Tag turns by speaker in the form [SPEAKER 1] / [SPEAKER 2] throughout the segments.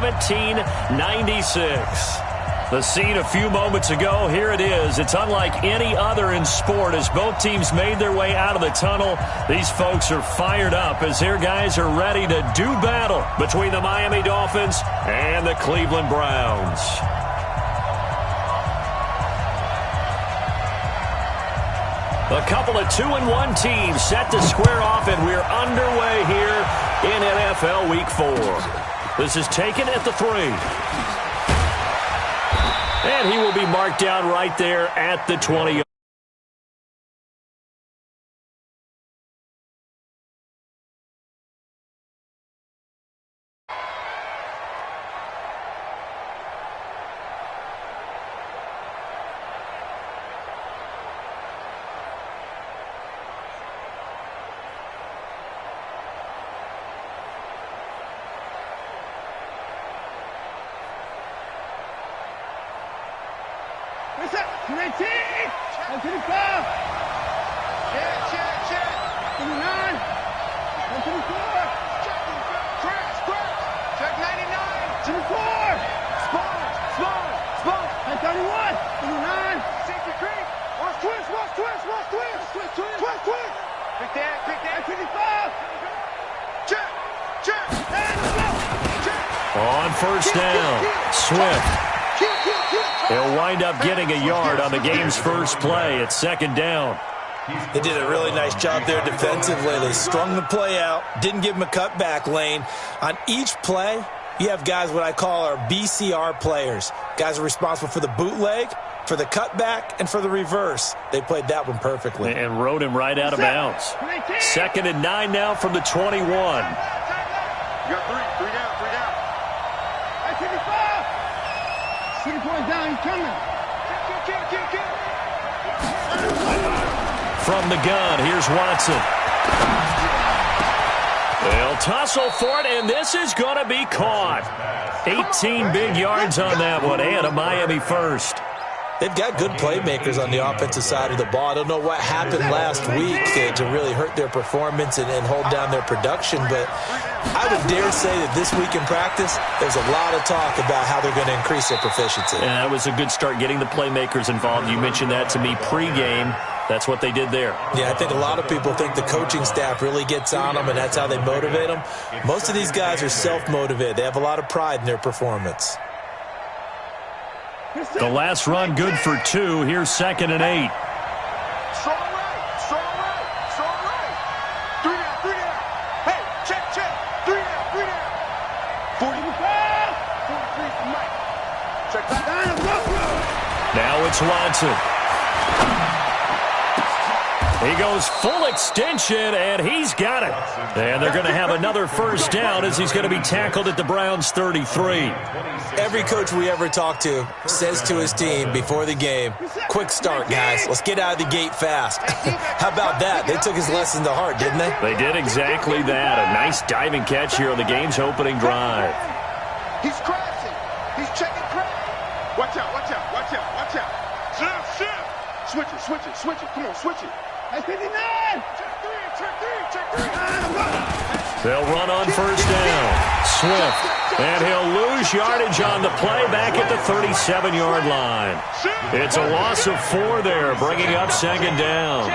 [SPEAKER 1] 1796. The scene a few moments ago, here it is. It's unlike any other in sport as both teams made their way out of the tunnel. These folks are fired up as their guys are ready to do battle between the Miami Dolphins and the Cleveland Browns. A couple of 2-1 teams set to square off, and we're underway here in NFL Week 4. This is taken at the 3. And he will be marked down right there at the 20. On first down, Swift. He'll wind up getting a yard on the game's first play. It's second down.
[SPEAKER 2] They did a really nice job there defensively. They strung the play out, didn't give him a cutback lane. On each play, you have guys what I call our BCR players. Guys are responsible for the bootleg, for the cutback, and for the reverse. They played that one perfectly.
[SPEAKER 1] And rode him right out of bounds. Second and 9 now from the 21.
[SPEAKER 3] You got three down.
[SPEAKER 4] 3 points down, he's coming.
[SPEAKER 1] From the gun, here's Watson. They'll tussle for it, and this is going to be caught. 18 big yards on that one, and a Miami first.
[SPEAKER 2] They've got good playmakers on the offensive side of the ball. I don't know what happened last week to really hurt their performance and hold down their production, but I would dare say that this week in practice, there's a lot of talk about how they're going to increase their proficiency.
[SPEAKER 1] And that was a good start getting the playmakers involved. You mentioned that to me pregame. That's what they did there.
[SPEAKER 2] Yeah, I think a lot of people think the coaching staff really gets on them, and that's how they motivate them. Most of these guys are self-motivated. They have a lot of pride in their performance.
[SPEAKER 1] The last run good for 2. Here's second and 8.
[SPEAKER 3] Strong right. 3 down. Hey, check. 3 down. 45. 43 for Mike. Check that.
[SPEAKER 1] Now it's Watson. He goes full extension, and he's got it. And they're going to have another first down as he's going to be tackled at the Browns' 33.
[SPEAKER 2] Every coach we ever talk to says to his team before the game, quick start, guys. Let's get out of the gate fast. How about that? They took his lesson to heart, didn't they?
[SPEAKER 1] They did exactly that. A nice diving catch here on the game's opening drive.
[SPEAKER 3] He's crashing. He's checking crash. Watch out. Switch it. Come on, switch it.
[SPEAKER 4] That's 59.
[SPEAKER 3] Check three.
[SPEAKER 1] They'll run on first down. Swift. And he'll lose yardage on the play back at the 37-yard line. It's a loss of 4 there, bringing up second down.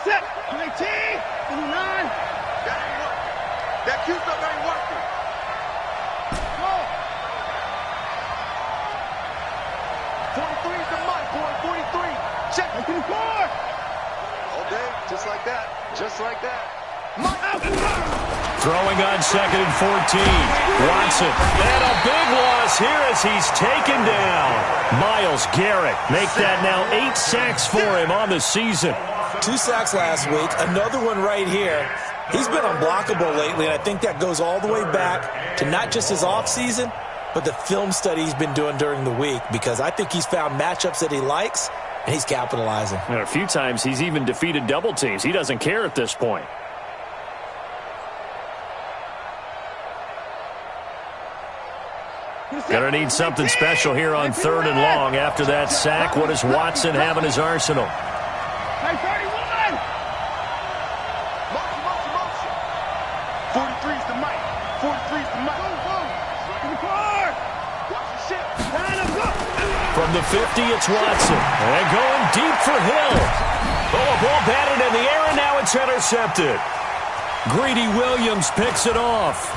[SPEAKER 4] Set. 19. 59.
[SPEAKER 3] That Q-stuff ain't working. 43's the Mike, boy. 43. Check.
[SPEAKER 4] 24.
[SPEAKER 3] All day, just like that.
[SPEAKER 1] Throwing on second and 14. Watson. And a big loss here as he's taken down. Myles Garrett make that now 8 sacks for him on the season.
[SPEAKER 2] 2 sacks last week. Another one right here. He's been unblockable lately, and I think that goes all the way back to not just his offseason, but the film study he's been doing during the week, because I think he's found matchups that he likes, and he's capitalizing.
[SPEAKER 1] And a few times he's even defeated double teams. He doesn't care at this point. Gonna need something special here on 3rd and long. After that sack, what does Watson have in his arsenal?
[SPEAKER 3] Motion. 43
[SPEAKER 4] 43 from Mike. Go. To the car. Watch the ship. Line up, go.
[SPEAKER 1] From the 50, it's Watson. And going deep for Hill. Oh, a ball batted in the air, and now it's intercepted. Greedy Williams picks it off.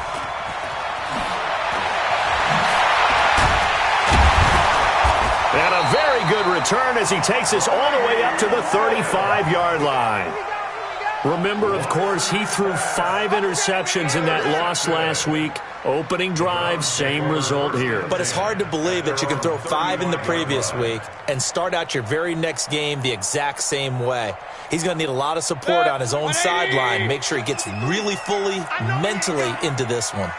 [SPEAKER 1] And a very good return as he takes us all the way up to the 35-yard line. Remember, of course, he threw 5 interceptions in that loss last week. Opening drive, same result here.
[SPEAKER 2] But it's hard to believe that you can throw 5 in the previous week and start out your very next game the exact same way. He's going to need a lot of support on his own sideline. Make sure he gets really fully, mentally into this one.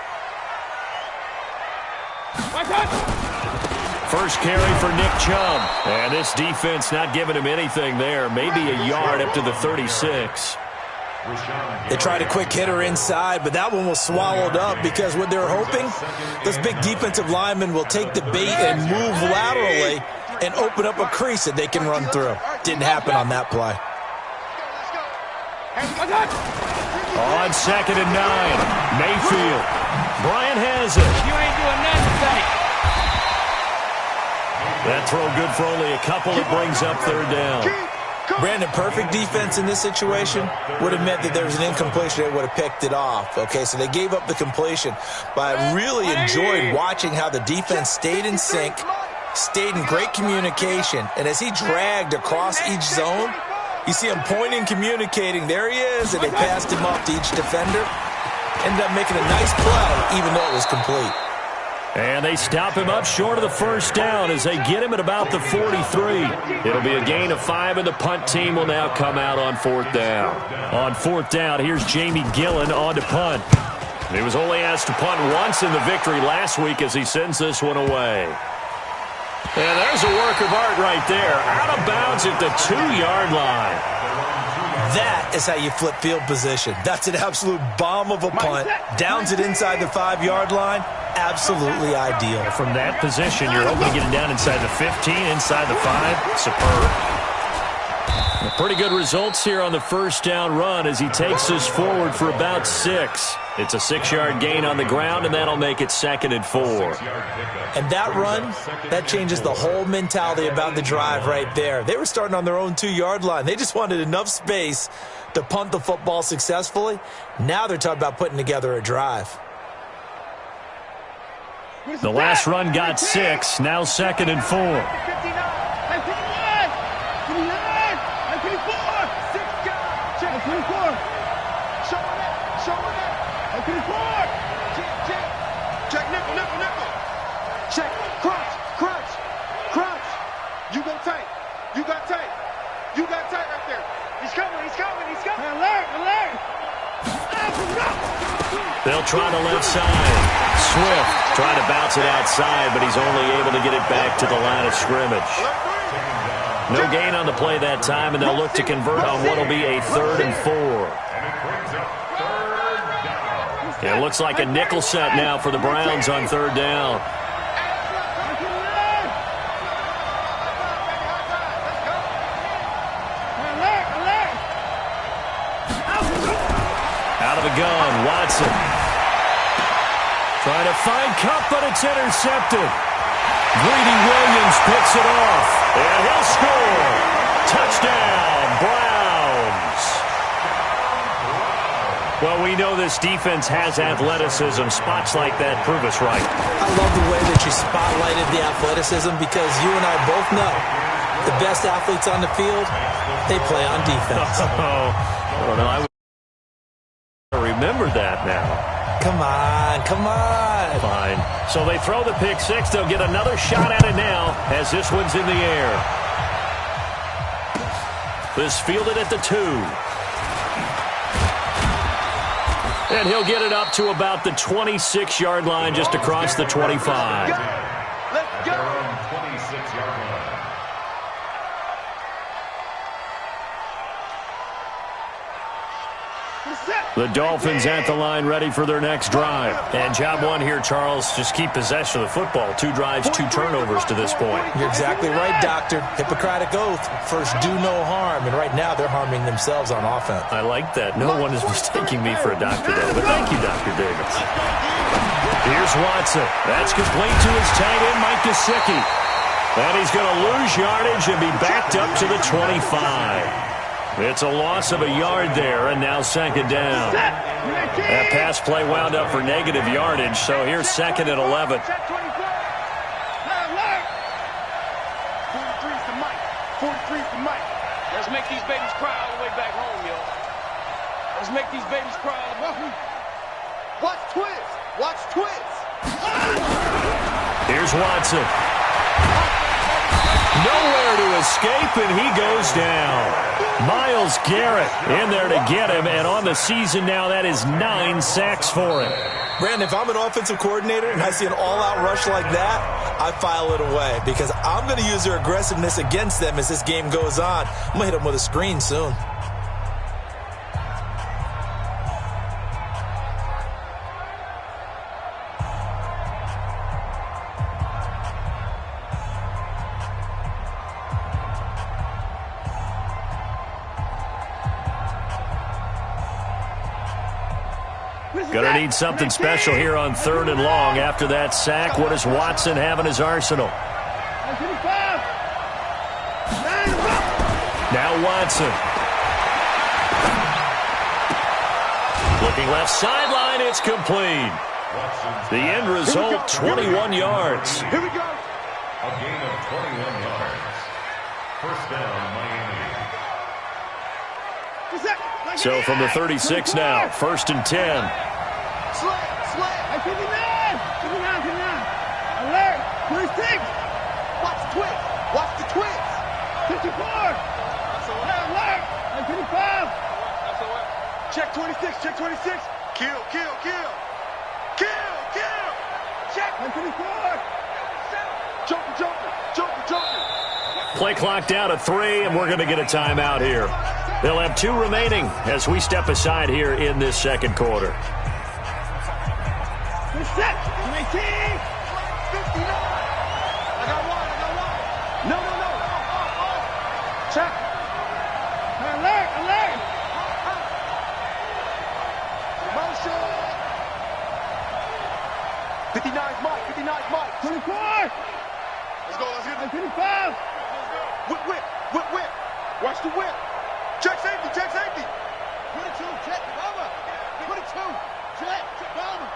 [SPEAKER 1] First carry for Nick Chubb. And this defense not giving him anything there. Maybe a yard up to the 36.
[SPEAKER 2] They tried a quick hitter inside, but that one was swallowed up because what they're hoping, those big defensive linemen will take the bait and move laterally and open up a crease that they can run through. Didn't happen on that play.
[SPEAKER 1] On 2nd and 9, Mayfield. Bryant has it.
[SPEAKER 4] You ain't doing nothing, buddy.
[SPEAKER 1] That throw good for only a couple. It brings up 3rd down.
[SPEAKER 2] Brandon, perfect defense in this situation would have meant that there was an incompletion. They would have picked it off. Okay, so they gave up the completion. But I really enjoyed watching how the defense stayed in sync, stayed in great communication. And as he dragged across each zone, you see him pointing, communicating. There he is, and they passed him off to each defender. Ended up making a nice play, even though it was complete.
[SPEAKER 1] And they stop him up short of the 1st down as they get him at about the 43. It'll be a gain of 5, and the punt team will now come out on 4th down. On 4th down, here's Jamie Gillen on to punt. He was only asked to punt once in the victory last week as he sends this one away. And there's a work of art right there. Out of bounds at the 2-yard line.
[SPEAKER 2] That is how you flip field position. That's an absolute bomb of a punt. Downs it inside the 5-yard line. Absolutely ideal.
[SPEAKER 1] From that position, you're hoping to get it down inside the 15, inside the 5. Superb. Pretty good results here on the 1st down run as he takes us forward for about 6. It's a 6-yard gain on the ground, and that'll make it 2nd and 4.
[SPEAKER 2] And that run, that changes the whole mentality about the drive right there. They were starting on their own 2-yard line. They just wanted enough space to punt the football successfully. Now they're talking about putting together a drive.
[SPEAKER 1] The last run got 6. Now 2nd and 4.
[SPEAKER 4] Check, nickel. Check, crunch. You go tight. You got tight right there. He's coming. Alert.
[SPEAKER 1] They'll try the left side. Swift trying to bounce it outside, but he's only able to get it back to the line of scrimmage. No gain on the play that time, and they'll look to convert on what will be a 3rd and 4. It looks like a nickel set now for the Browns on 3rd down. Out of the gun, Watson. Trying to find Cup, but it's intercepted. Greedy Williams picks it off, and he'll score. Touchdown, Browns. Well, we know this defense has athleticism. Spots like that prove us right.
[SPEAKER 2] I love the way that you spotlighted the athleticism because you and I both know the best athletes on the field, they play on defense.
[SPEAKER 1] I don't know. I remember that now.
[SPEAKER 2] Come on.
[SPEAKER 1] Fine. So they throw the pick 6. They'll get another shot at it now as this one's in the air. This fielded at the 2. And he'll get it up to about the 26-yard line, just across the 25.
[SPEAKER 4] Let's go.
[SPEAKER 1] The Dolphins at the line, ready for their next drive. And job 1 here, Charles, just keep possession of the football. 2 drives, 2 turnovers to this point.
[SPEAKER 2] You're exactly right, Doctor. Hippocratic oath. First, do no harm. And right now, they're harming themselves on offense.
[SPEAKER 1] I like that. No one is mistaking me for a doctor, though. But thank you, Dr. Davis. Here's Watson. That's complete to his tight end, Mike Gesicki. And he's going to lose yardage and be backed up to the 25. It's a loss of a yard there, and now second down. That pass play wound up for negative yardage, so here's second and 11.
[SPEAKER 4] 43's the mic. 43's the mic.
[SPEAKER 5] Let's make these babies cry all the way back home, yo. Let's make these babies cry all the way back home.
[SPEAKER 4] Watch twins. Watch twins.
[SPEAKER 1] Here's Watson. Nowhere to escape, and he goes down. Myles Garrett in there to get him, and on the season now, that is 9 sacks for him.
[SPEAKER 2] Brandon, if I'm an offensive coordinator and I see an all-out rush like that, I file it away because I'm going to use their aggressiveness against them as this game goes on. I'm going to hit them with a screen soon.
[SPEAKER 1] Going to need something special here on 3rd and long. After that sack, what does Watson have in his arsenal? Now Watson. Looking left sideline, it's complete. The end result, 21 yards.
[SPEAKER 4] Here we go.
[SPEAKER 6] A gain of 21 yards. First down, Miami.
[SPEAKER 1] So from the 36 now, 1st and 10.
[SPEAKER 4] Hey, 59! 59, 59. Alert! 26! Watch the twins! Watch the twins! 54! Hey, alert! Hey, 55! Check 26, check 26! Kill, kill, kill! Kill, kill! Check! Hey, 54! Joker, joker, joker, joker!
[SPEAKER 1] Play clock down to 3, and we're going to get a timeout here. They'll have 2 remaining as we step aside here in this second quarter.
[SPEAKER 4] Set! 19! 59! I got one. No. Check. Alert, alert! Motion! 59's Mike, 59's Mike. 24! Let's go, let's get it. 55! Whip. Watch the whip. Check safety. 22, check, over. 22, check, over.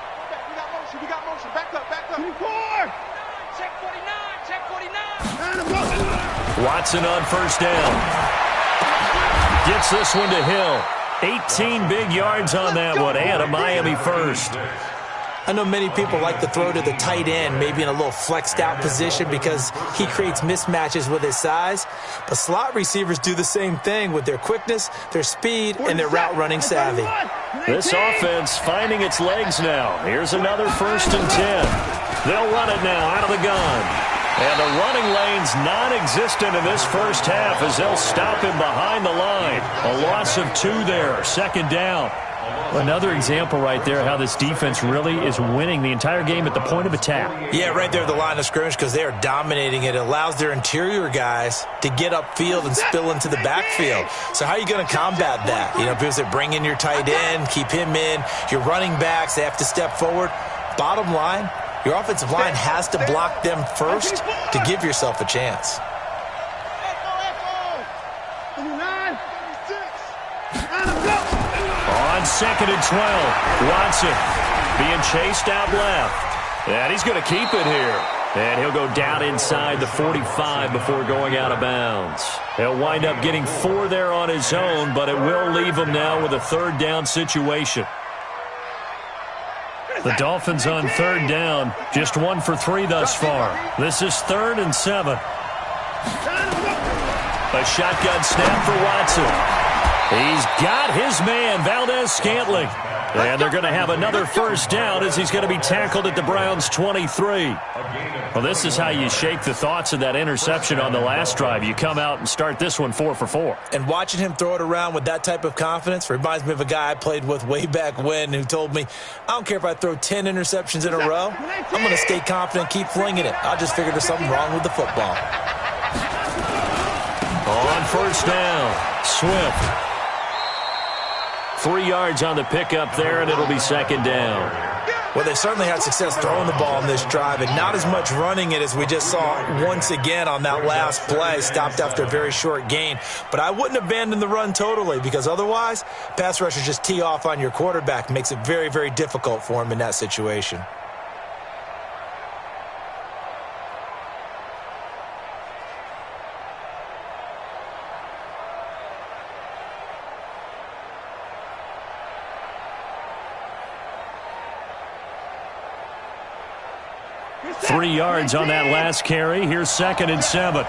[SPEAKER 4] We got motion. Back up. 24! Check 49.
[SPEAKER 1] Watson on first down. Gets this one to Hill. 18 big yards on that one, and a Miami first.
[SPEAKER 2] I know many people like to throw to the tight end, maybe in a little flexed out position because he creates mismatches with his size. But slot receivers do the same thing with their quickness, their speed, and their route running savvy.
[SPEAKER 1] This offense finding its legs now. Here's another 1st and 10. They'll run it now out of the gun. And the running lane's non-existent in this first half as they'll stop him behind the line. A loss of 2 there, second down. Another example right there how this defense really is winning the entire game at the point of attack.
[SPEAKER 2] Yeah, right there at the line of scrimmage because they are dominating it. It allows their interior guys to get upfield and spill into the backfield. So how are you going to combat that? People say bring in your tight end, keep him in. Your running backs, they have to step forward. Bottom line, your offensive line has to block them first to give yourself a chance.
[SPEAKER 1] On 2nd and 12, Watson being chased out left. And he's going to keep it here. And he'll go down inside the 45 before going out of bounds. He'll wind up getting 4 there on his own, but it will leave him now with a 3rd down situation. The Dolphins on 3rd down, just 1 for 3 thus far. This is 3rd and 7. A shotgun snap for Watson. He's got his man, Valdez-Scantling. And they're going to have another 1st down as he's going to be tackled at the Browns' 23. Well, this is how you shake the thoughts of that interception on the last drive. You come out and start this one 4 for 4.
[SPEAKER 2] And watching him throw it around with that type of confidence reminds me of a guy I played with way back when who told me, I don't care if I throw 10 interceptions in a row. I'm going to stay confident, keep flinging it. I just figured there's something wrong with the football.
[SPEAKER 1] On 1st down, Swift. 3 yards on the pickup there, and it'll be 2nd down.
[SPEAKER 2] Well, they've certainly had success throwing the ball in this drive, and not as much running it as we just saw once again on that last play, stopped after a very short gain. But I wouldn't abandon the run totally, because otherwise, pass rushers just tee off on your quarterback. Makes it very, very difficult for him in that situation.
[SPEAKER 1] Three yards on that last carry. Here's 2nd and 7.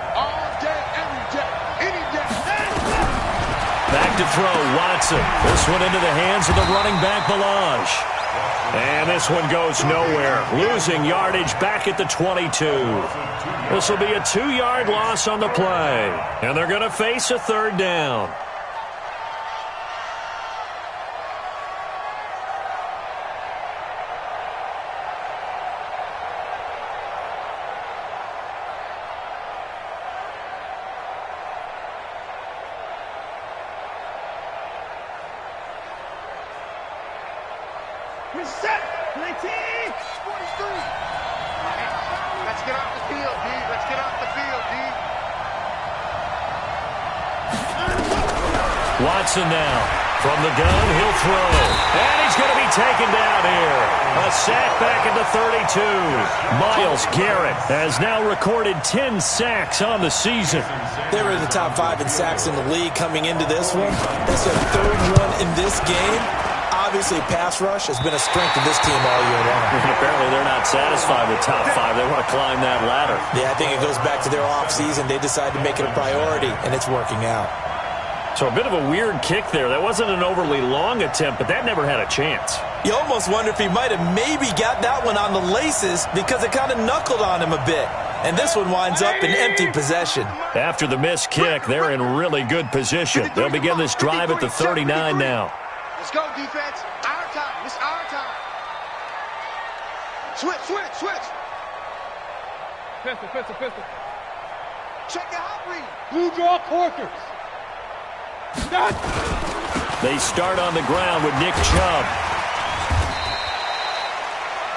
[SPEAKER 1] Back to throw, Watson. This one into the hands of the running back, Balaj. And this one goes nowhere. Losing yardage back at the 22. This will be a 2-yard loss on the play. And they're going to face a 3rd down.
[SPEAKER 3] Set. 19. 43. Let's get off the field, D. Let's get off the field, D.
[SPEAKER 1] Watson now. From the gun, he'll throw. And he's going to be taken down here. A sack back at the 32. Myles Garrett has now recorded 10 sacks on the season.
[SPEAKER 2] They were in the top 5 in sacks in the league coming into this one. That's their 3rd one in this game. Obviously, pass rush has been a strength of this team all year long.
[SPEAKER 1] And apparently, they're not satisfied with top 5. They want to climb that ladder.
[SPEAKER 2] Yeah, I think it goes back to their offseason. They decided to make it a priority, and it's working out.
[SPEAKER 1] So a bit of a weird kick there. That wasn't an overly long attempt, but that never had a chance.
[SPEAKER 2] You almost wonder if he might have maybe got that one on the laces because it kind of knuckled on him a bit. And this one winds up in empty possession.
[SPEAKER 1] After the missed kick, they're in really good position. They'll begin this drive at the 39 now.
[SPEAKER 3] Let's go, defense. Our time. It's our time. Switch, switch, switch.
[SPEAKER 5] Pistol, pistol, pistol.
[SPEAKER 3] Check the hot read.
[SPEAKER 5] Blue draw corkers.
[SPEAKER 1] They start on the ground with Nick Chubb.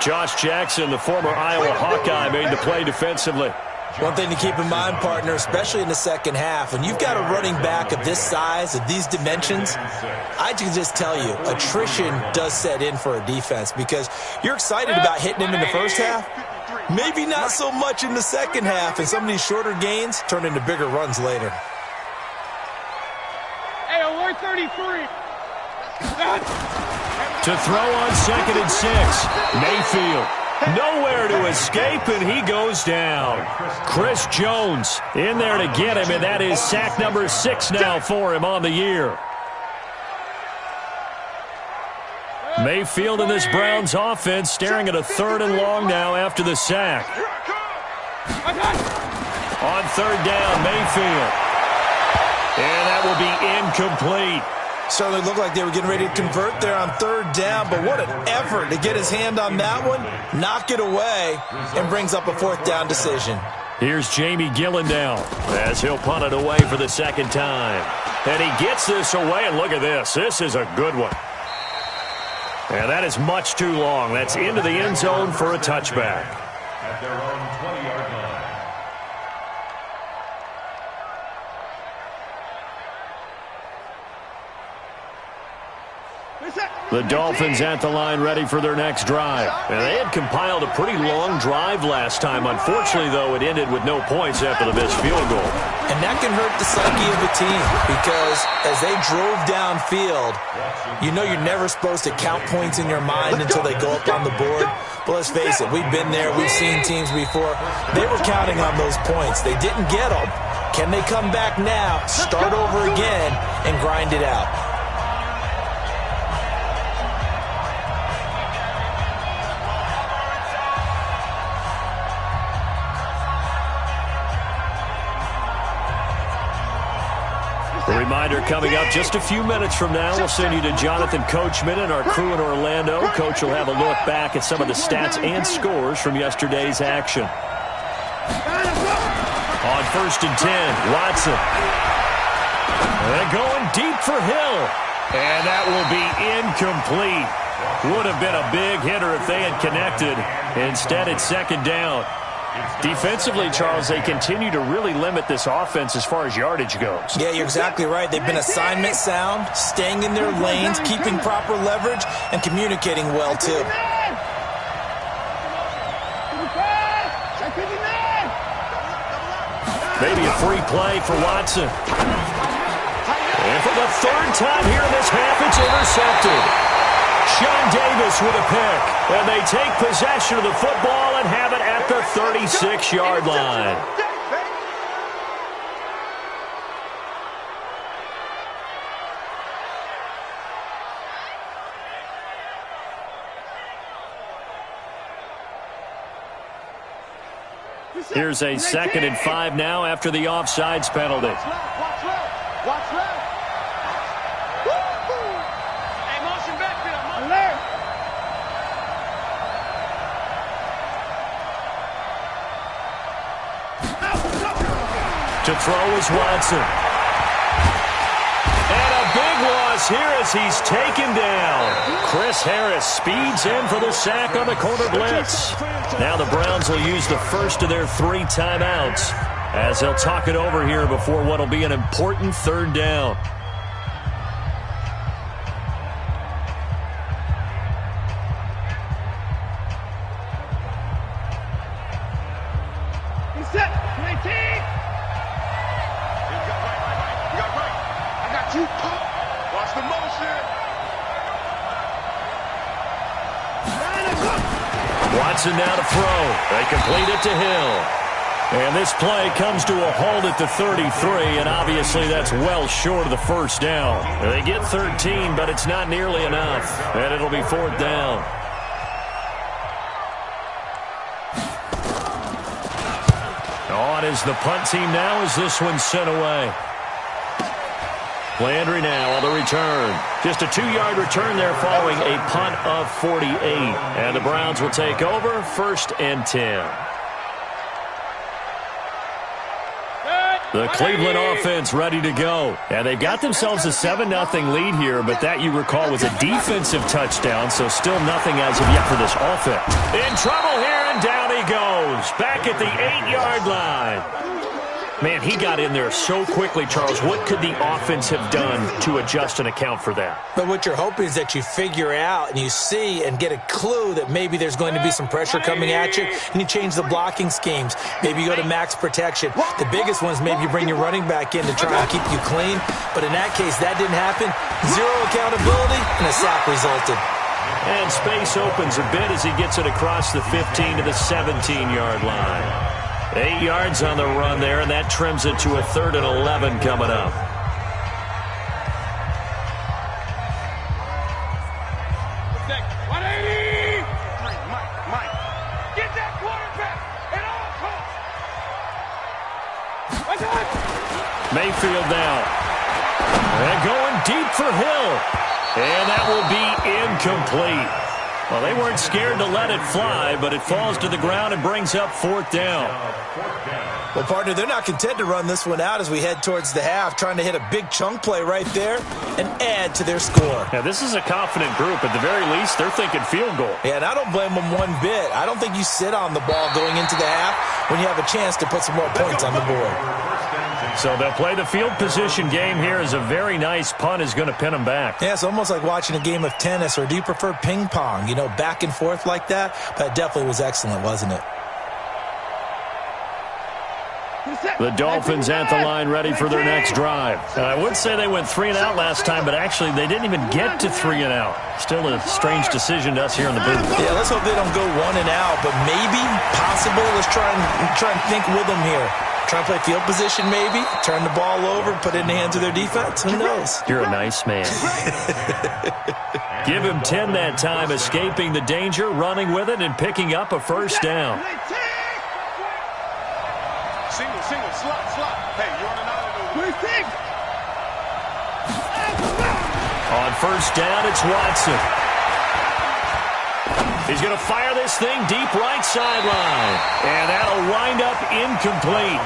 [SPEAKER 1] Josh Jackson, the former Iowa Hawkeye, made the play defensively.
[SPEAKER 2] One thing to keep in mind, partner, especially in the second half, when you've got a running back of this size, of these dimensions, I can just tell you, attrition does set in for a defense because you're excited about hitting him in the first half, maybe not so much in the second half, and some of these shorter gains turn into bigger runs later.
[SPEAKER 5] Hey, alert 33.
[SPEAKER 1] To throw on 2nd and 6, Mayfield. Nowhere to escape, and he goes down. Chris Jones in there to get him, and that is sack number 6 now for him on the year. Mayfield in this Browns offense staring at a 3rd and long now after the sack. On 3rd down, Mayfield. And that will be incomplete.
[SPEAKER 2] Certainly looked like they were getting ready to convert there on 3rd down, but what an effort to get his hand on that one, knock it away, and brings up a 4th down decision.
[SPEAKER 1] Here's Jamie Gillen as he'll punt it away for the 2nd time. And he gets this away, and look at this. This is a good one. And that is much too long. That's into the end zone for a touchback.
[SPEAKER 6] At their own 20-yard line.
[SPEAKER 1] The Dolphins at the line ready for their next drive. And they had compiled a pretty long drive last time. Unfortunately, though, it ended with no points after the missed field goal.
[SPEAKER 2] And that can hurt the psyche of a team because as they drove downfield, you know you're never supposed to count points in your mind until they go up on the board. But let's face it, we've been there. We've seen teams before. They were counting on those points. They didn't get them. Can they come back now, start over again, and grind it out?
[SPEAKER 1] A reminder coming up just a few minutes from now, we'll send you to Jonathan Coachman and our crew in Orlando. Coach will have a look back at some of the stats and scores from yesterday's action. On 1st and 10, Watson. And going deep for Hill. And that will be incomplete. Would have been a big hitter if they had connected. Instead, it's second down. Defensively, Charles, they continue to really limit this offense as far as yardage goes.
[SPEAKER 2] Yeah, you're exactly right. They've been assignment sound, staying in their lanes, keeping proper leverage, and communicating well, too.
[SPEAKER 1] Maybe a free play for Watson. And for the third time here in this half, it's intercepted. Sean Davis with a pick. And they take possession of the football and have it at the 36-yard line. Here's a 2nd and 5 now after the offsides penalty.
[SPEAKER 3] Watch left. Watch left.
[SPEAKER 5] Hey, motion backfield.
[SPEAKER 3] Alert.
[SPEAKER 1] To throw is Watson. And a big loss here as he's taken down. Chris Harris speeds in for the sack on the corner blitz. Now the Browns will use the first of their 3 timeouts as they'll talk it over here before what will be an important 3rd down.
[SPEAKER 3] He's set. 19. I got you.
[SPEAKER 4] Watch the motion.
[SPEAKER 1] Watson now to throw. They complete it to Hill. And this play comes to a halt at the 33, and obviously that's well short of the first down. They get 13, but it's not nearly enough, and it'll be 4th down. On is the punt team now as this one's sent away. Landry now on the return. Just a 2-yard return there following a punt of 48. And the Browns will take over 1st and 10. The Cleveland offense ready to go. And they've got themselves a 7-0 lead here, but that, you recall, was a defensive touchdown, so still nothing as of yet for this offense. In trouble here, and down he goes. Back at the 8-yard line. Man, he got in there so quickly, Charles. What could the offense have done to adjust and account for that?
[SPEAKER 2] But what you're hoping is that you figure out and you see and get a clue that maybe there's going to be some pressure coming at you, and you change the blocking schemes. Maybe you go to max protection. The biggest one is maybe you bring your running back in to try and keep you clean. But in that case, that didn't happen. 0 accountability, and a sack resulted.
[SPEAKER 1] And space opens a bit as he gets it across the 15 to the 17-yard line. 8 yards on the run there, and that trims it to a 3rd and 11 coming up.
[SPEAKER 3] Mike, get that quarterback at all costs.
[SPEAKER 1] Mayfield now. And going deep for Hill. And that will be incomplete. Well, they weren't scared to let it fly, but it falls to the ground and brings up 4th down.
[SPEAKER 2] Well, partner, they're not content to run this one out as we head towards the half, trying to hit a big chunk play right there and add to their score.
[SPEAKER 1] Now, this is a confident group. At the very least, they're thinking field goal.
[SPEAKER 2] Yeah, and I don't blame them one bit. I don't think you sit on the ball going into the half when you have a chance to put some more points on the board.
[SPEAKER 1] So they'll play the field position game here as a very nice punt is going to pin them back.
[SPEAKER 2] Yeah, it's almost like watching a game of tennis, or do you prefer ping pong? You know, back and forth like that? But it definitely was excellent, wasn't it?
[SPEAKER 1] The Dolphins at the line ready for their next drive. I would say they went 3 and out last time, but actually they didn't even get to 3 and out. Still a strange decision to us here in the booth.
[SPEAKER 2] Yeah, let's hope they don't go 1 and out, but maybe, possible. Let's try and think with them here. Try and play field position maybe, turn the ball over, put it in the hands of their defense. Who knows?
[SPEAKER 1] You're a nice man. Give him 10 that time, escaping the danger, running with it, and picking up a 1st down.
[SPEAKER 4] Single, slot. Hey, you running out of the...
[SPEAKER 1] On 1st down, it's Watson. He's going to fire this thing deep right sideline. And that'll wind up incomplete.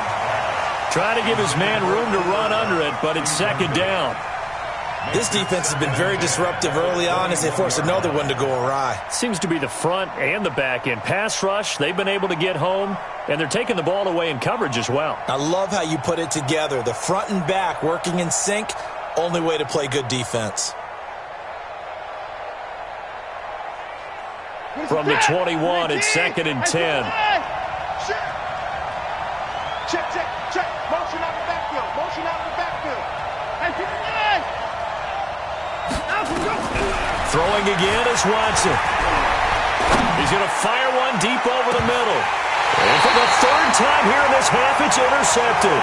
[SPEAKER 1] Trying to give his man room to run under it, but it's 2nd down.
[SPEAKER 2] This defense has been very disruptive early on as they force another one to go awry.
[SPEAKER 1] Seems to be the front and the back end. Pass rush, they've been able to get home, and they're taking the ball away in coverage as well.
[SPEAKER 2] I love how you put it together. The front and back working in sync, only way to play good defense.
[SPEAKER 1] From the 21, it's 2nd and 10.
[SPEAKER 3] Check, check, check. Motion out of the backfield. Motion out of the backfield.
[SPEAKER 1] Throwing again is Watson. He's going to fire one deep over the middle. And for the 3rd time here in this half, it's intercepted.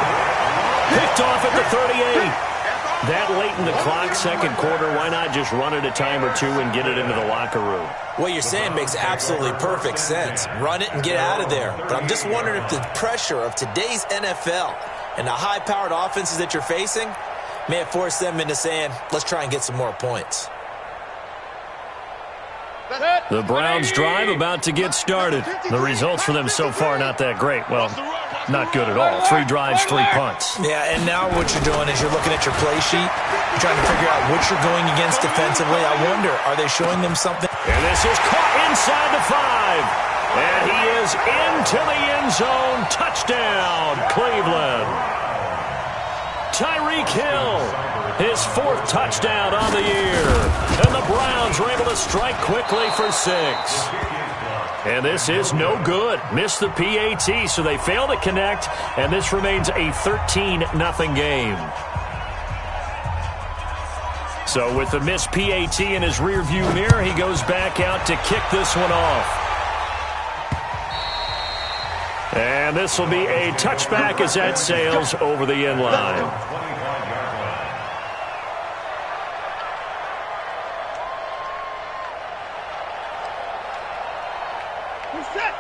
[SPEAKER 1] Picked off at the 38. That late in the clock, 2nd quarter, why not just run it a time or two and get it into the locker room?
[SPEAKER 2] What you're saying makes absolutely perfect sense. Run it and get out of there. But I'm just wondering if the pressure of today's NFL and the high-powered offenses that you're facing may have forced them into saying, let's try and get some more points.
[SPEAKER 1] The Browns drive about to get started. The results for them so far not that great. Well, not good at all. 3 drives, 3 punts.
[SPEAKER 2] Yeah, and now what you're doing is you're looking at your play sheet. You're trying to figure out what you're going against defensively. I wonder, are they showing them something?
[SPEAKER 1] And this is caught inside the 5. And he is into the end zone. Touchdown, Cleveland. Tyreek Hill, his 4th touchdown on the year. And the Browns were able to strike quickly for 6. And this is no good. Missed the PAT, so they fail to connect, and this remains a 13-0 game. So with the missed PAT in his rearview mirror, he goes back out to kick this one off. And this will be a touchback as that sails over the end line.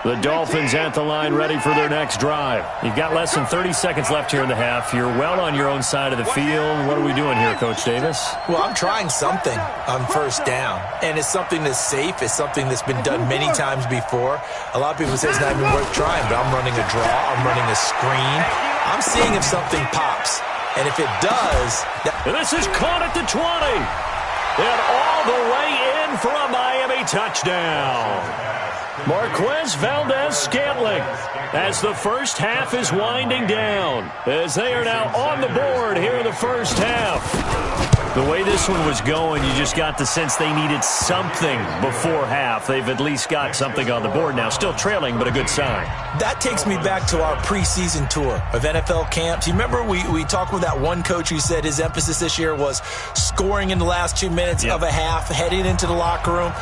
[SPEAKER 1] The Dolphins at the line ready for their next drive. You've got less than 30 seconds left here in the half. You're well on your own side of the field. What are we doing here, Coach Davis?
[SPEAKER 2] Well, I'm trying something on 1st down. And it's something that's safe. It's something that's been done many times before. A lot of people say it's not even worth trying, but I'm running a draw. I'm running a screen. I'm seeing if something pops. And if it does...
[SPEAKER 1] And this is caught at the 20. And all the way in for a Miami touchdown. Marquez Valdez-Scantling as the first half is winding down, as they are now on the board here in the first half. The way this one was going, you just got the sense they needed something before half. They've at least got something on the board now. Still trailing, but a good sign.
[SPEAKER 2] That takes me back to our preseason tour of NFL camps. You remember we talked with that one coach who said his emphasis this year was scoring in the last 2 minutes of a half, heading into the locker room.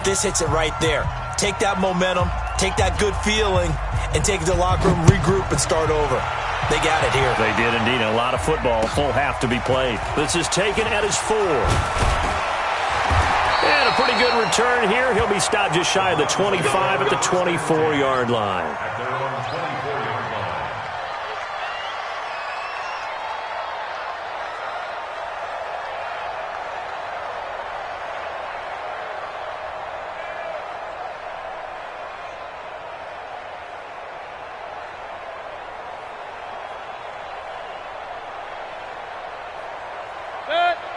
[SPEAKER 2] This hits it right there. Take that momentum, take that good feeling, and take it to the locker room, regroup, and start over. They got it here.
[SPEAKER 1] They did indeed. A lot of football, full half to be played. This is taken at his 4. And a pretty good return here. He'll be stopped just shy of the 25 at the 24-yard line.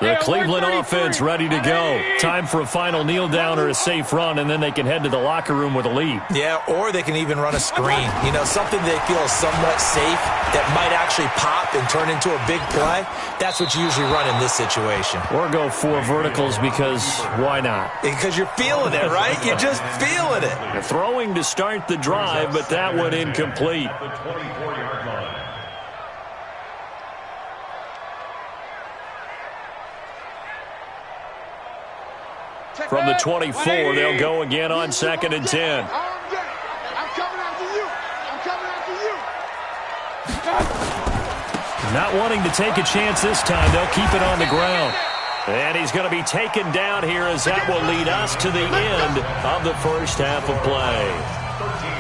[SPEAKER 1] The Cleveland offense ready to go. Time for a final kneel down or a safe run, and then they can head to the locker room with a lead.
[SPEAKER 2] Yeah, or they can even run a screen. You know, something they feel is somewhat safe that might actually pop and turn into a big play. That's what you usually run in this situation.
[SPEAKER 1] Or go 4 verticals because why not?
[SPEAKER 2] Because you're feeling it, right? You're just feeling it.
[SPEAKER 1] They're throwing to start the drive, but that one incomplete.
[SPEAKER 6] The 24-yard line.
[SPEAKER 1] From the 24, they'll go again on 2nd and 10.
[SPEAKER 3] I'm coming after you. I'm coming after you.
[SPEAKER 1] Not wanting to take a chance this time, they'll keep it on the ground. And he's going to be taken down here as that will lead us to the end of the first half of play.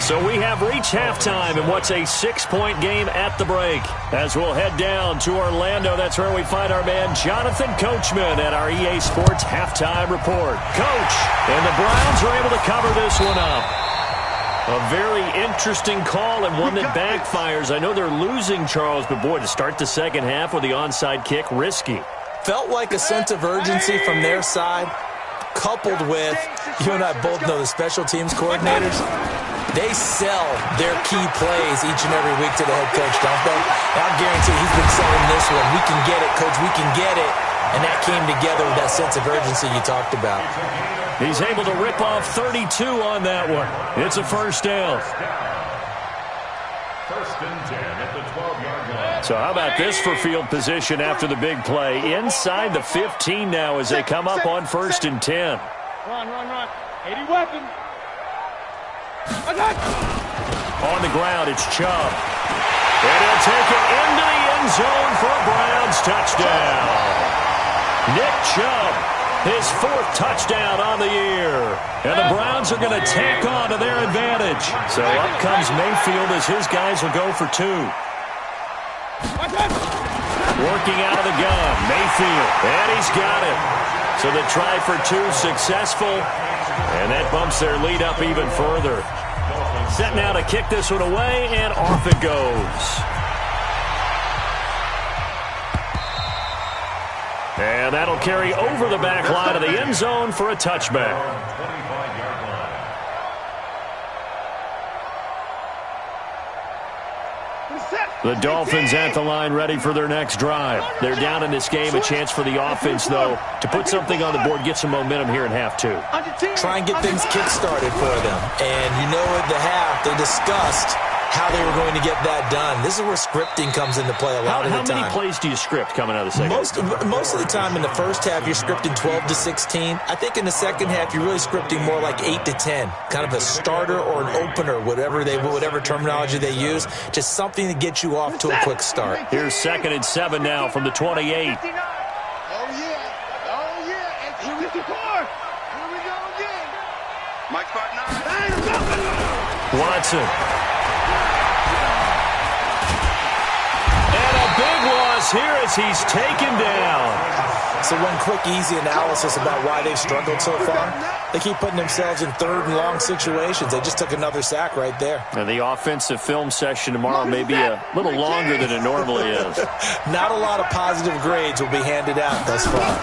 [SPEAKER 1] So we have reached halftime in what's a 6-point game at the break. As we'll head down to Orlando, that's where we find our man Jonathan Coachman at our EA Sports Halftime Report. Coach, and the Browns are able to cover this one up. A very interesting call and one that backfires. I know they're losing, Charles, but boy, to start the second half with the onside kick, risky.
[SPEAKER 2] Felt like a sense of urgency from their side, coupled with, you and I both know the special teams coordinators, they sell their key plays each and every week to the head coach, don't they? And I guarantee he's been selling this one. We can get it, coach, we can get it. And that came together with that sense of urgency you talked about.
[SPEAKER 1] He's able to rip off 32 on that one. It's a first down.
[SPEAKER 6] First and 10 at the 12-yard line.
[SPEAKER 1] So how about this for field position after the big play? Inside the 15 now as they come up on first and 10.
[SPEAKER 5] Run. 80 weapon.
[SPEAKER 1] On the ground, it's Chubb. And he'll take it into the end zone for a Browns touchdown. Nick Chubb, his 4th touchdown on the year. And the Browns are going to tack on to their advantage. So up comes Mayfield as his guys will go for 2. Working out of the gun, Mayfield. And he's got it. So the try for 2 successful. And that bumps their lead up even further. Set now to kick this one away, and off it goes. And that'll carry over the back line of the end zone for a touchback.
[SPEAKER 6] 25-yard line.
[SPEAKER 1] The Dolphins at the line ready for their next drive. They're down in this game. A chance for the offense, though, to put something on the board, get some momentum here in half 2.
[SPEAKER 2] Try and get things kick-started for them. And you know at the half, they discussed how they were going to get that done. This is where scripting comes into play a lot of the time.
[SPEAKER 1] How many plays do you script coming out of the second half?
[SPEAKER 2] Most of the time in the first half, you're scripting 12 to 16. I think in the second half, you're really scripting more like 8 to 10. Kind of a starter or an opener, whatever terminology they use. Just something to get you off to a quick start.
[SPEAKER 1] Here's 2nd and 7 now from the 28.
[SPEAKER 4] Oh, yeah. And here we go. Here we go again. Mike spot 9.
[SPEAKER 1] Watson. And a big loss here as he's taken down.
[SPEAKER 2] So one quick, easy analysis about why they've struggled so far. They keep putting themselves in 3rd and long situations. They just took another sack right there.
[SPEAKER 1] And the offensive film session tomorrow may be a little longer than it normally is.
[SPEAKER 2] Not a lot of positive grades will be handed out thus far.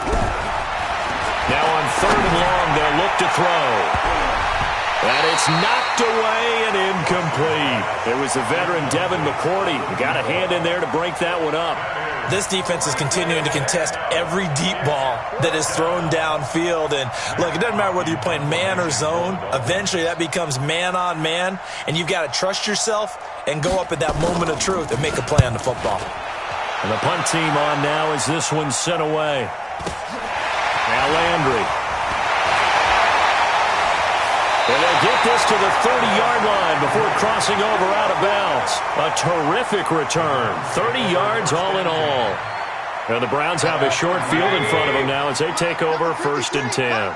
[SPEAKER 1] Now on 3rd and long, they'll look to throw. And it's knocked away and incomplete. It was the veteran Devin McCourty who got a hand in there to break that one up.
[SPEAKER 2] This defense is continuing to contest every deep ball that is thrown downfield. And, look, it doesn't matter whether you're playing man or zone. Eventually, that becomes man-on-man, and you've got to trust yourself and go up at that moment of truth and make a play on the football.
[SPEAKER 1] And the punt team on now as this one's sent away. Now Landry. And they'll get this to the 30-yard line before crossing over out of bounds. A terrific return. 30 yards all in all. And the Browns have a short field in front of them now as they take over 1st and 10.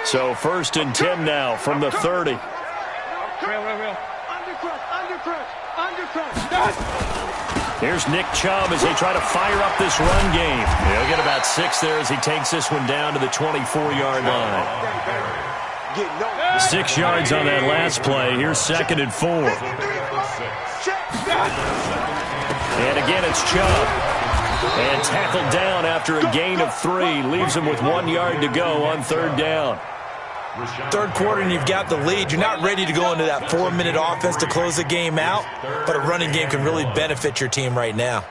[SPEAKER 1] So 1st and 10 now from the 30.
[SPEAKER 5] Real.
[SPEAKER 1] Here's Nick Chubb as they try to fire up this run game. He'll get about 6 there as he takes this one down to the 24-yard line. 6 yards on that last play. Here's 2nd and 4. And again, it's Chubb. And tackled down after a gain of 3. Leaves him with 1 yard to go on 3rd down.
[SPEAKER 2] 3rd quarter and you've got the lead. You're not ready to go into that 4-minute offense to close the game out, but a running game can really benefit your team right now.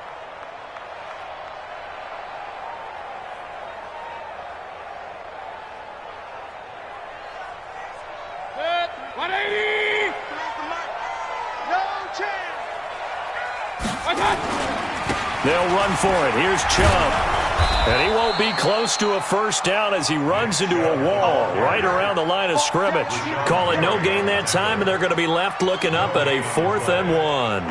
[SPEAKER 1] They'll run for it. Here's Chubb. And he won't be close to a first down as he runs into a wall right around the line of scrimmage. Call it no gain that time, and they're going to be left looking up at a 4th and 1.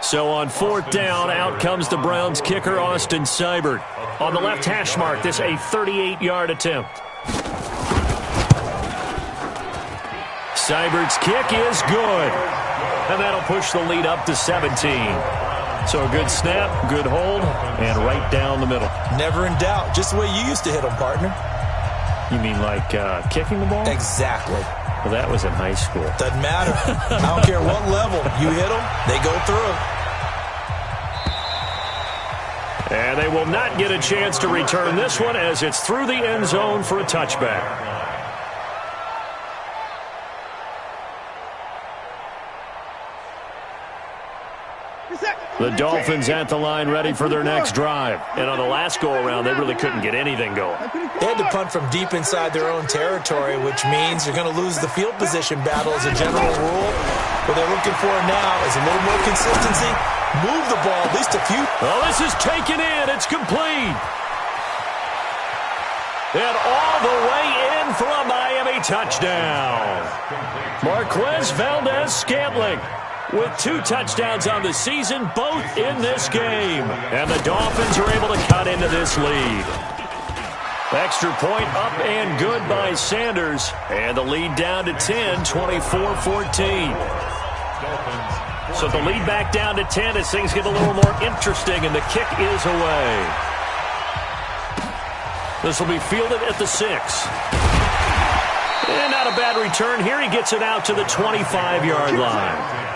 [SPEAKER 1] So on 4th down, out comes the Browns kicker, Austin Seibert. On the left hash mark, this a 38-yard attempt. Seibert's kick is good. And that'll push the lead up to 17. So a good snap, good hold, and right down the middle.
[SPEAKER 2] Never in doubt. Just the way you used to hit them, partner.
[SPEAKER 1] You mean like kicking the ball?
[SPEAKER 2] Exactly.
[SPEAKER 1] Well, that was in high school.
[SPEAKER 2] Doesn't matter. I don't care what level. You hit them, they go through.
[SPEAKER 1] And they will not get a chance to return this one as it's through the end zone for a touchback. The Dolphins at the line ready for their next drive. And on the last go-around, they really couldn't get anything going.
[SPEAKER 2] They had to punt from deep inside their own territory, which means you're going to lose the field position battle as a general rule. What they're looking for now is a little more consistency. Move the ball at least a few.
[SPEAKER 1] Oh, this is taken in. It's complete. And all the way in for a Miami touchdown. Marquez Valdez-Scantling with 2 touchdowns on the season, both in this game. And the Dolphins are able to cut into this lead. Extra point up and good by Sanders. And the lead down to 10, 24-14. So the lead back down to 10 as things get a little more interesting, and the kick is away. This will be fielded at the 6. And not a bad return here. He gets it out to the 25-yard line.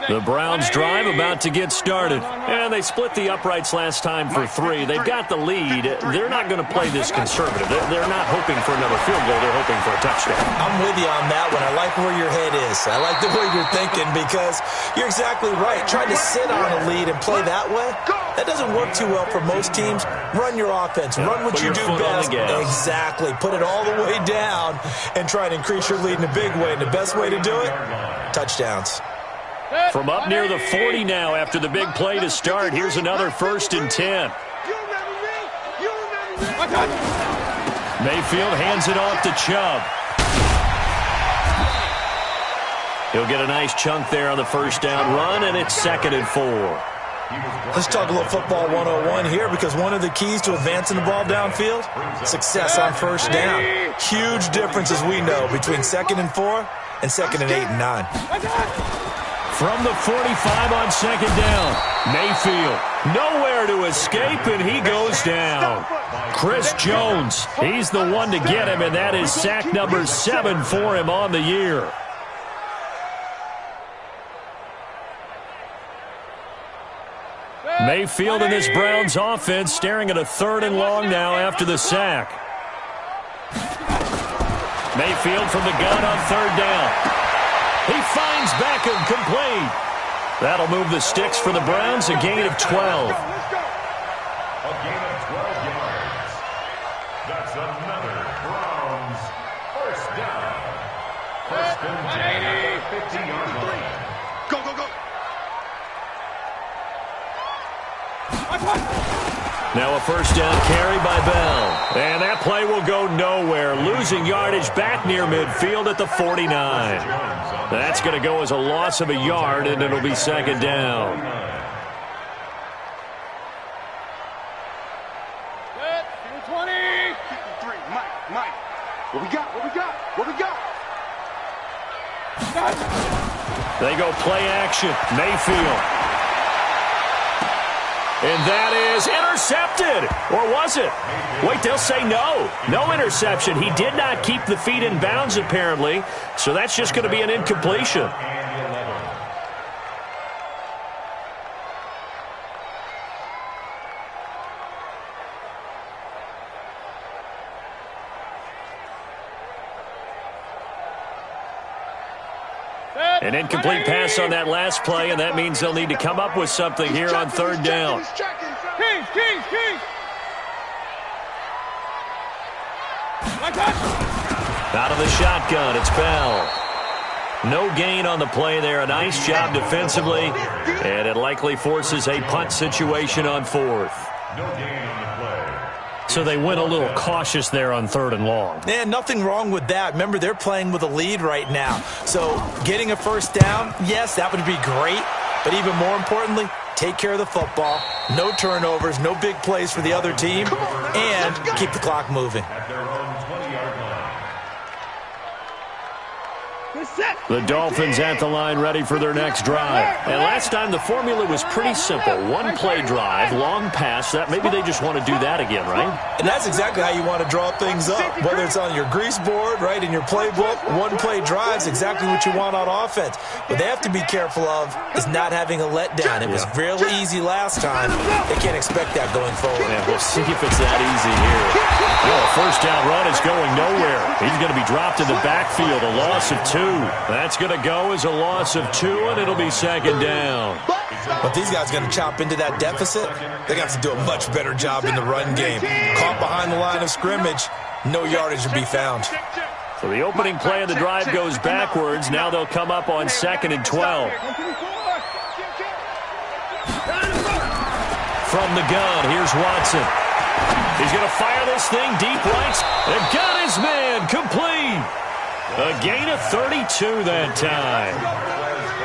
[SPEAKER 1] The Browns drive about to get started. And they split the uprights last time for 3. They've got the lead. They're not going to play this conservative. They're not hoping for another field goal. They're hoping for a touchdown.
[SPEAKER 2] I'm with you on that one. I like where your head is. I like the way you're thinking because you're exactly right. Trying to sit on a lead and play that way, that doesn't work too well for most teams. Run your offense. Run what you do best. Exactly. Put it all the way down and try to increase your lead in a big way. And the best way to do it, touchdowns.
[SPEAKER 1] From up near the 40 now after the big play to start. Here's another 1st and 10. Mayfield hands it off to Chubb. He'll get a nice chunk there on the first down run, and it's 2nd and 4.
[SPEAKER 2] Let's talk a little football 101 here because one of the keys to advancing the ball downfield, success on first down. Huge difference, as we know, between 2nd and 4 and 2nd and 8 and 9.
[SPEAKER 1] From the 45 on 2nd down, Mayfield nowhere to escape, and he goes down. Chris Jones, he's the one to get him, and that is sack number 7 for him on the year. Mayfield and this Browns offense staring at a 3rd and long now after the sack. Mayfield from the gun on 3rd down. He finds Beckham complete. That'll move the sticks for the Browns, a gain of 12.
[SPEAKER 6] A gain of 12 yards. That's another Browns first down. 1st and 10 at the 50-yard line.
[SPEAKER 4] Go, go, go.
[SPEAKER 1] Now a first down carry by Bell. And that play will go nowhere. Losing yardage back near midfield at the 49. That's going to go as a loss of a yard, and it'll be 2nd down.
[SPEAKER 4] Set, 20. 53, Mike. What we got? What we got? What we got?
[SPEAKER 1] They go play action. Mayfield. And that is intercepted. Or was it? Wait, they'll say no. No interception. He did not keep the feet in bounds, apparently. So that's just going to be an incompletion. An incomplete pass on that last play, and that means they'll need to come up with something here on 3rd down.
[SPEAKER 4] Keys.
[SPEAKER 1] Out of the shotgun, it's Bell. No gain on the play there. A nice job defensively, and it likely forces a punt situation on 4th.
[SPEAKER 6] No gain on the play.
[SPEAKER 1] So they went a little cautious there on 3rd and long.
[SPEAKER 2] And nothing wrong with that. Remember, they're playing with a lead right now. So getting a first down, yes, that would be great. But even more importantly, take care of the football. No turnovers, no big plays for the other team, and keep the clock moving.
[SPEAKER 6] At their own 20-yard
[SPEAKER 1] The Dolphins at the line ready for their next drive. And last time the formula was pretty simple. One play drive, long pass. That maybe they just want to do that again, right?
[SPEAKER 2] And that's exactly how you want to draw things up. Whether it's on your grease board, right, in your playbook, one play drive's exactly what you want on offense. What they have to be careful of is not having a letdown. It was really easy last time. They can't expect that going forward.
[SPEAKER 1] Yeah, we'll see if it's that easy here. Well, a first down run is going nowhere. He's going to be dropped in the backfield, a loss of 2. That's going to go as a loss of 2, and it'll be second down.
[SPEAKER 2] But these guys are going to chop into that deficit. They're going to have to do a much better job in the run game. Caught behind the line of scrimmage, no yardage to be found.
[SPEAKER 1] So the opening play of the drive goes backwards. Now they'll come up on 2nd and 12. From the gun, here's Watson. He's going to fire this thing deep right. They've got his man complete. A gain of 32 that time.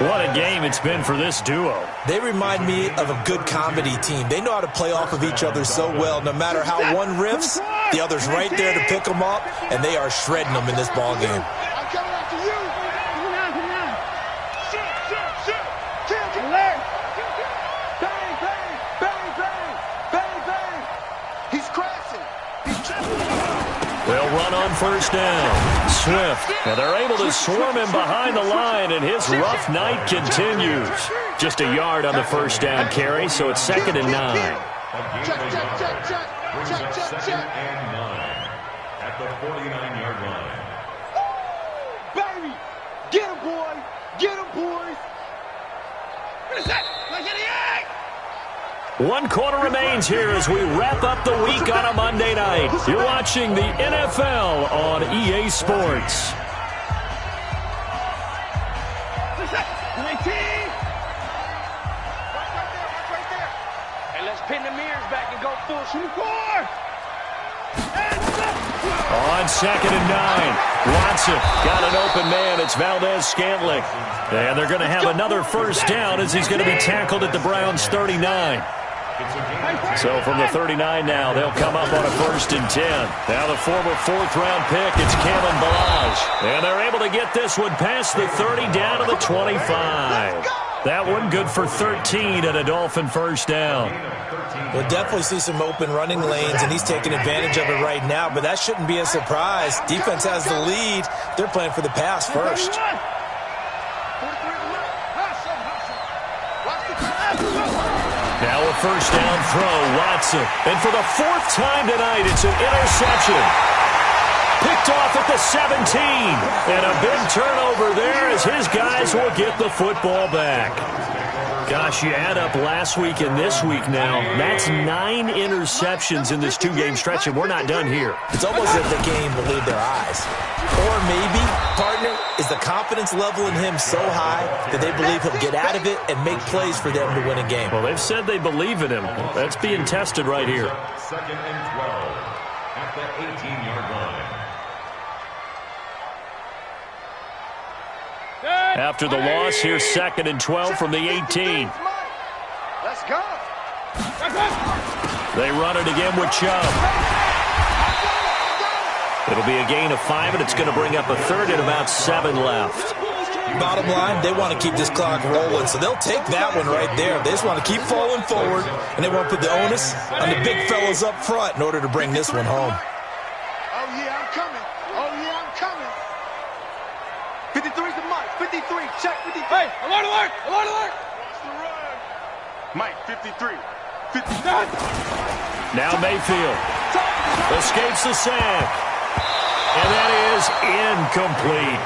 [SPEAKER 1] What a game it's been for this duo.
[SPEAKER 2] They remind me of a good comedy team. They know how to play off of each other so well. No matter how one riffs, the other's right there to pick them up, and they are shredding them in this ball game.
[SPEAKER 3] I'm coming after you. Come on. Shoot. Kill. Bang, bang, bang, bang, bang, bang. He's crashing.
[SPEAKER 1] They'll run on first down. Swift, and they're able to swarm him behind the line, and his rough night continues. Just a yard on the first down carry, so it's 2nd and 9.
[SPEAKER 6] Check. Brings up 2nd and 9 at the 49-yard line.
[SPEAKER 3] Baby, get him, boy. Get him, boys. What is that?
[SPEAKER 1] 1 quarter remains here as we wrap up the week on a Monday night. You're watching the NFL on EA Sports.
[SPEAKER 5] And let's pin the mirrors back and go full score.
[SPEAKER 1] On 2nd and 9, Watson got an open man. It's Valdez-Scantling. And they're going to have another first down as he's going to be tackled at the Browns' 39. So from the 39 now, they'll come up on a 1st and 10. Now the former 4th-round pick, it's Kalen Ballage. And they're able to get this one past the 30 down to the 25. That one good for 13 and a Dolphin first down.
[SPEAKER 2] We'll definitely see some open running lanes, and he's taking advantage of it right now, but that shouldn't be a surprise. Defense has the lead. They're playing for the pass first.
[SPEAKER 1] Now a first down throw, Watson. And for the 4th time tonight, it's an interception. Picked off at the 17. And a big turnover there as his guys will get the football back. Gosh, you add up last week and this week now. That's 9 interceptions in this 2-game stretch, and we're not done here.
[SPEAKER 2] It's almost as if they can't even believe their eyes. Or maybe, partner, is the confidence level in him so high that they believe he'll get out of it and make plays for them to win a game.
[SPEAKER 1] Well, they've said they believe in him. That's being tested right here.
[SPEAKER 6] 2nd and 12 at the 18-yard line.
[SPEAKER 1] After the loss, here's 2nd and 12 from the 18.
[SPEAKER 3] Let's go.
[SPEAKER 1] They run it again with Chubb. It'll be a gain of 5, and it's going to bring up a 3rd and about 7 left.
[SPEAKER 2] Bottom line, they want to keep this clock rolling, so they'll take that one right there. They just want to keep falling forward, and they want to put the onus on the big fellas up front in order to bring this one home.
[SPEAKER 3] Oh, yeah, I'm coming. 53's the Mike. 53. Check 53. Hey, alert. Watch the run. Mike, 53. 59.
[SPEAKER 1] Now Mayfield escapes the sack. And that is incomplete.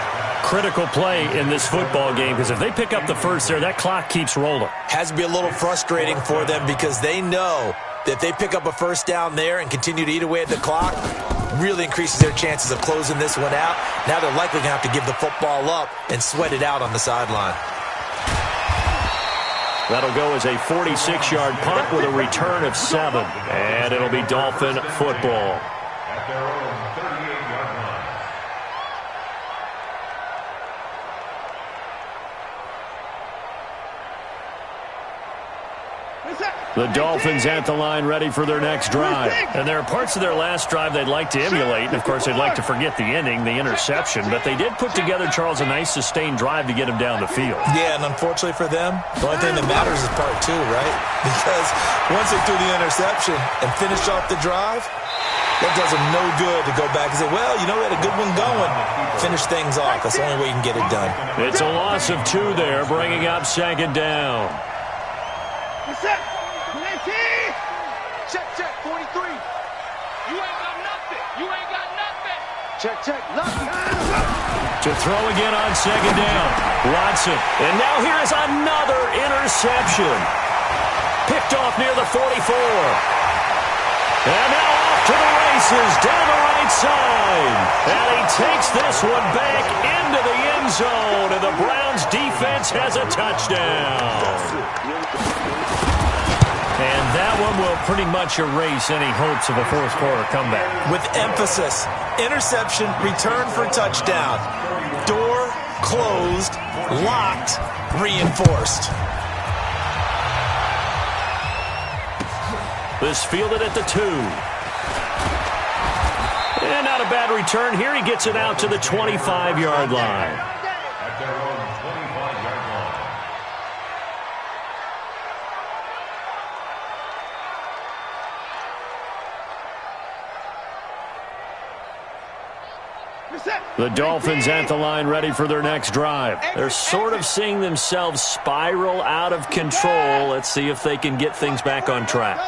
[SPEAKER 1] Critical play in this football game, because if they pick up the first there, that clock keeps rolling.
[SPEAKER 2] Has to be a little frustrating for them because they know that if they pick up a first down there and continue to eat away at the clock, really increases their chances of closing this one out. Now they're likely going to have to give the football up and sweat it out on the sideline.
[SPEAKER 1] That'll go as a 46-yard punt with a return of 7. And it'll be Dolphin football.
[SPEAKER 6] At their own 38-yard line.
[SPEAKER 1] The Dolphins at the line ready for their next drive. And there are parts of their last drive they'd like to emulate. And, of course, they'd like to forget the ending, the interception. But they did put together, Charles, a nice sustained drive to get him down the field.
[SPEAKER 2] Yeah, and unfortunately for them, the only thing that matters is part two, right? Because once they threw the interception and finished off the drive, that does them no good to go back and say, well, you know, we had a good one going. Finish things off. That's the only way you can get it done.
[SPEAKER 1] It's a loss of 2 there, bringing up second down.
[SPEAKER 4] Check, 43.
[SPEAKER 5] You ain't got nothing. You ain't got nothing.
[SPEAKER 4] Check, nothing.
[SPEAKER 1] To throw again on second down. Watson. And now here is another interception. Picked off near the 44. And now off to the races down the right side. And he takes this one back into the end zone. And the Browns defense has a touchdown. And that one will pretty much erase any hopes of a fourth-quarter comeback.
[SPEAKER 2] With emphasis, interception, return for touchdown. Door closed, locked, reinforced.
[SPEAKER 1] This fielded at the 2. And not a bad return here. He gets it out to the 25-yard line.
[SPEAKER 6] At their own 25-yard line.
[SPEAKER 1] The Dolphins at the line ready for their next drive. They're sort of seeing themselves spiral out of control. Let's see if they can get things back on track.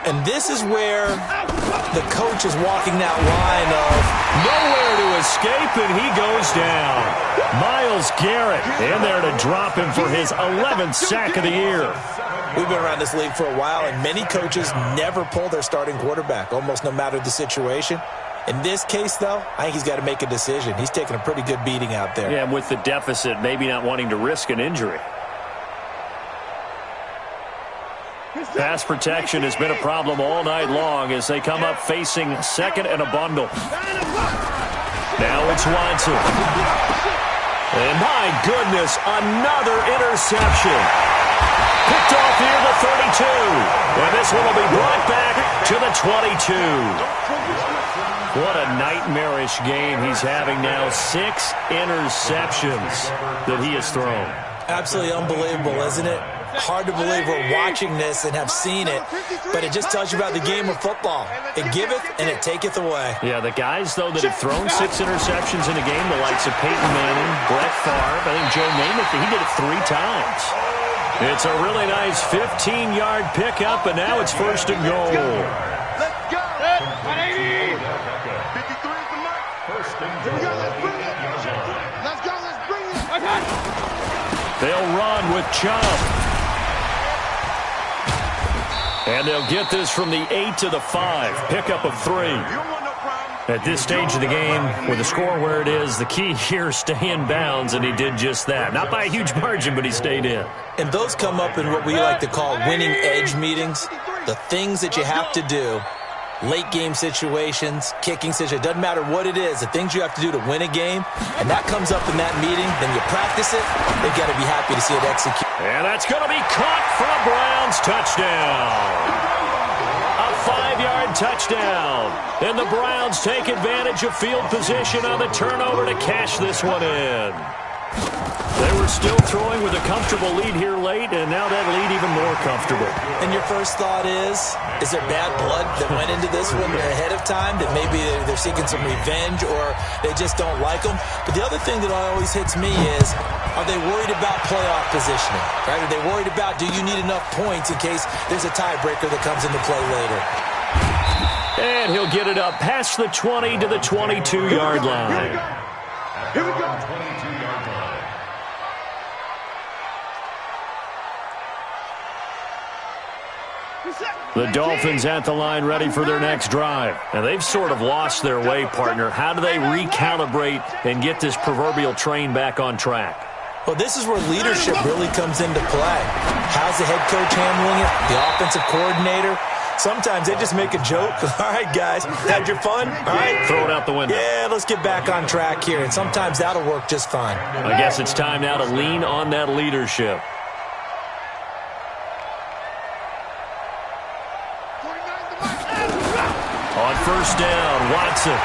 [SPEAKER 2] And this is where the coach is walking that line of
[SPEAKER 1] nowhere to escape, and he goes down. Myles Garrett in there to drop him for his 11th sack of the year.
[SPEAKER 2] We've been around this league for a while, and many coaches never pull their starting quarterback, almost no matter the situation. In this case, though, I think he's got to make a decision. He's taking a pretty good beating out there.
[SPEAKER 1] Yeah, with the deficit, maybe not wanting to risk an injury. Pass protection has been a problem all night long as they come up facing second and a bundle. Now it's Watson. And my goodness, another interception. Picked off near the 32. And this one will be brought back to the 22. What a nightmarish game he's having now. 6 interceptions that he has thrown.
[SPEAKER 2] Absolutely unbelievable, isn't it? Hard to believe we're watching this and have seen it, but it just tells you about the game of football. It giveth and it taketh away.
[SPEAKER 1] Yeah, the guys, though, that have thrown 6 interceptions in a game, the likes of Peyton Manning, Brett Favre, I think Joe Namath, he did it 3 times. It's a really nice 15-yard pickup, and now it's first and goal.
[SPEAKER 4] Let's go.
[SPEAKER 5] 180.
[SPEAKER 4] 53 is the mark.
[SPEAKER 6] First and
[SPEAKER 4] Here we go.
[SPEAKER 6] goal.
[SPEAKER 4] Let's bring it. Let's go. Let's bring it.
[SPEAKER 5] Okay.
[SPEAKER 1] They'll run with Chubb. And they'll get this from the 8 to the 5. Pickup of 3.
[SPEAKER 4] You don't want no problem.
[SPEAKER 1] At this stage of the game, with the score where it is, the key here is stay in bounds, and he did just that. Not by a huge margin, but he stayed in.
[SPEAKER 2] And those come up in what we like to call winning edge meetings. The things that you have to do, late game situations, kicking situations, doesn't matter what it is, the things you have to do to win a game, and that comes up in that meeting, then you practice it, they've got to be happy to see it executed.
[SPEAKER 1] And that's going to be caught for a Browns touchdown. A 5-yard touchdown. And the Browns take advantage of field position on the turnover to cash this one in. They were still throwing with a comfortable lead here late, and now that lead even more comfortable.
[SPEAKER 2] And your first thought is there bad blood that went into this one ahead of time, that maybe they're seeking some revenge or they just don't like them? But the other thing that always hits me is, are they worried about playoff positioning? Right? Are they worried about, do you need enough points in case there's a tiebreaker that comes into play later?
[SPEAKER 1] And he'll get it up past the 20 to the 22-yard line.
[SPEAKER 4] Here we go.
[SPEAKER 6] 22-yard line.
[SPEAKER 1] The Dolphins at the line ready for their next drive. And they've sort of lost their way, partner. How do they recalibrate and get this proverbial train back on track?
[SPEAKER 2] Well, this is where leadership really comes into play. How's the head coach handling it? The offensive coordinator? Sometimes they just make a joke. All right, guys, had your fun? All right.
[SPEAKER 1] Throw it out the window.
[SPEAKER 2] Yeah, let's get back on track here. And sometimes that'll work just fine.
[SPEAKER 1] I guess it's time now to lean on that leadership. first down. Watson.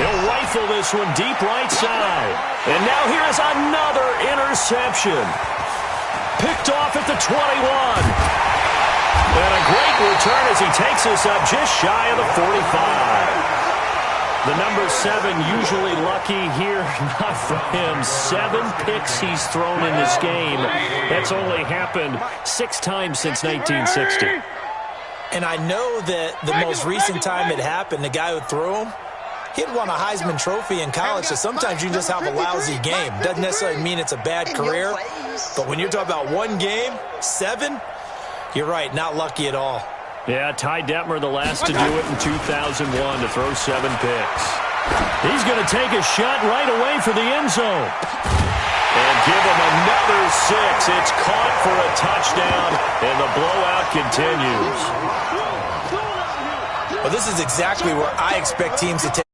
[SPEAKER 1] He'll rifle this one deep right side. And now here is another interception. Picked off at the 21. And a great return as he takes us up just shy of the 45. The number 7 usually lucky here. Not for him. 7 picks he's thrown in this game. That's only happened 6 times since 1960.
[SPEAKER 2] And I know that the most recent time it happened, the guy who threw him, he had won a Heisman Trophy in college, so sometimes you just have a lousy game. Doesn't necessarily mean it's a bad career, but when you're talking about one game, 7, you're right, not lucky at all.
[SPEAKER 1] Yeah, Ty Detmer, the last to do it in 2001 to throw 7 picks. He's going to take a shot right away for the end zone. And give him another 6. It's caught for a touchdown, and the blowout continues.
[SPEAKER 2] Well, this is exactly where I expect teams to take